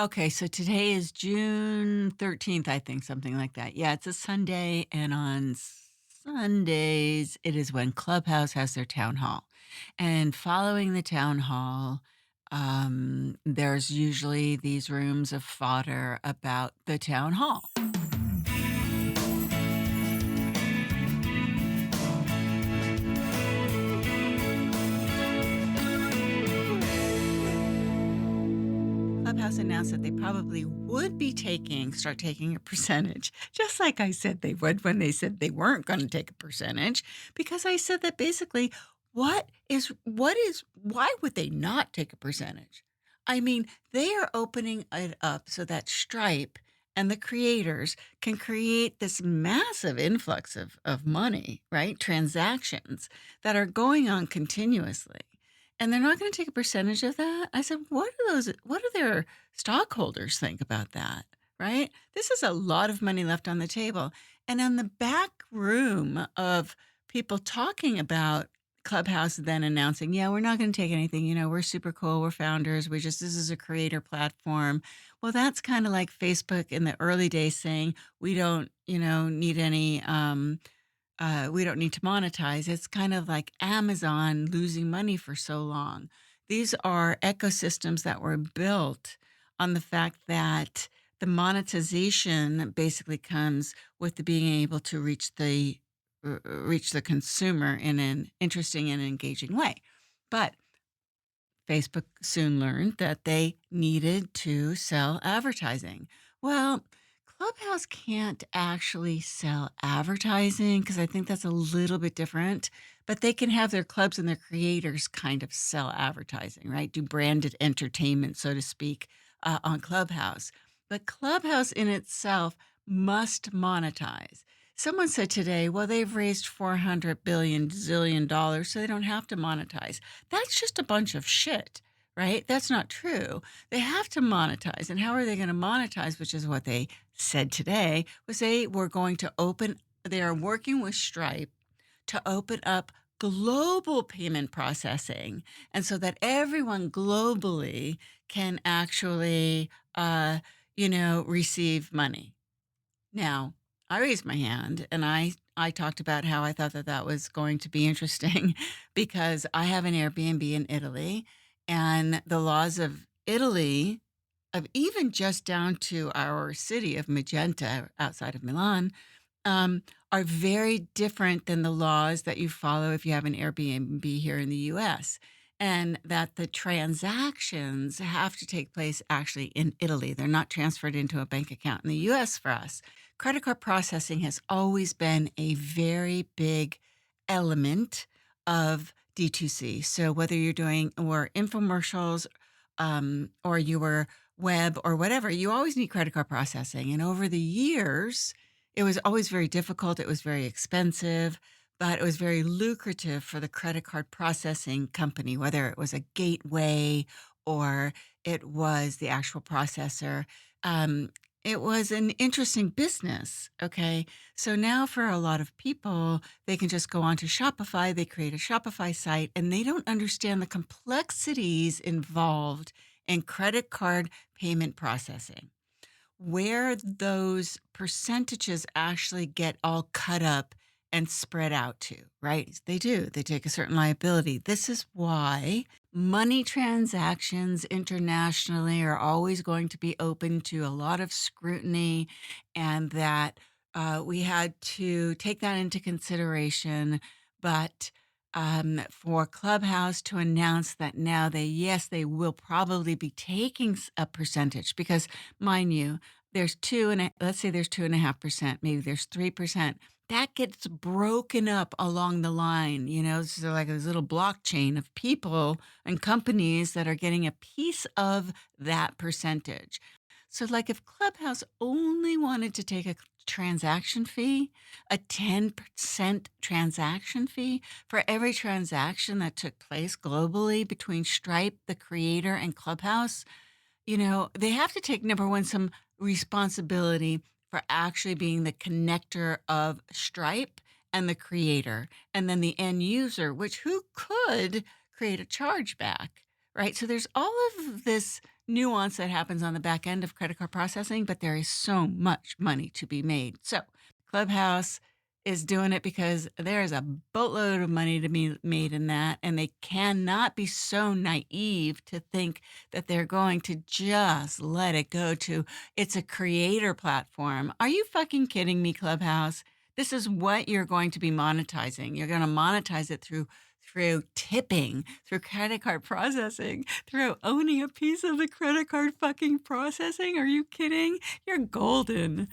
Okay, so today is June 13th, I think, something like that. Yeah, it's a Sunday, and on Sundays, it is when Clubhouse has their town hall. And following the town hall, there's usually these rooms of fodder about the town hall. Clubhouse announced that they probably would be start taking a percentage, just like I said they would when they said they weren't going to take a percentage, because I said that basically, why would they not take a percentage? I mean, they are opening it up so that Stripe and the creators can create this massive influx of money, right? Transactions that are going on continuously. And they're not gonna take a percentage of that? I said, what do their stockholders think about that?" Right? This is a lot of money left on the table. And on the back room of people talking about Clubhouse then announcing, "Yeah, we're not gonna take anything, we're super cool, we're founders, this is a creator platform." Well, that's kinda like Facebook in the early days saying, "We don't, need any, we don't need to monetize." It's kind of like Amazon losing money for so long. These are ecosystems that were built on the fact that the monetization basically comes with the being able to reach the consumer in an interesting and engaging way. But Facebook soon learned that they needed to sell advertising. Well, Clubhouse can't actually sell advertising because I think that's a little bit different, but they can have their clubs and their creators kind of sell advertising, right? Do branded entertainment, so to speak, on Clubhouse. But Clubhouse in itself must monetize. Someone said today, well, they've raised 400 billion zillion dollars, so they don't have to monetize. That's just a bunch of shit, right? That's not true. They have to monetize. And how are they going to monetize? Which is what they said today, was they are working with Stripe to open up global payment processing. And so that everyone globally can actually, receive money. Now, I raised my hand and I talked about how I thought that that was going to be interesting because I have an Airbnb in Italy, and the laws of Italy, of even just down to our city of Magenta outside of Milan, are very different than the laws that you follow if you have an Airbnb here in the US, and that the transactions have to take place actually in Italy. They're not transferred into a bank account in the US for us. Credit card processing has always been a very big element of D2C. So whether you're doing or infomercials, or you were web or whatever, you always need credit card processing. And over the years, it was always very difficult, it was very expensive, but it was very lucrative for the credit card processing company, whether it was a gateway or it was the actual processor. Um, it was an interesting business, okay? So now for a lot of people, they can just go onto Shopify, they create a Shopify site, and they don't understand the complexities involved in credit card payment processing, where those percentages actually get all cut up and spread out to, right? They do. They take a certain liability. This is why money transactions internationally are always going to be open to a lot of scrutiny, and that we had to take that into consideration. But for Clubhouse to announce that now yes, they will probably be taking a percentage because, mind you, let's say there's 2.5%, maybe there's 3%. That gets broken up along the line, so like this little blockchain of people and companies that are getting a piece of that percentage. So, like, if Clubhouse only wanted to take a transaction fee, a 10% transaction fee for every transaction that took place globally between Stripe, the creator, and Clubhouse, they have to take, number one, some responsibility for actually being the connector of Stripe and the creator, and then the end user, who could create a chargeback, right? So there's all of this nuance that happens on the back end of credit card processing, but there is so much money to be made. So, Clubhouse is doing it because there is a boatload of money to be made in that, and they cannot be so naive to think that they're going to just let it go to it's a creator platform. Are you fucking kidding me, Clubhouse? This is what you're going to be monetizing. You're going to monetize it through tipping, through credit card processing, through owning a piece of the credit card fucking processing. Are you kidding? You're golden.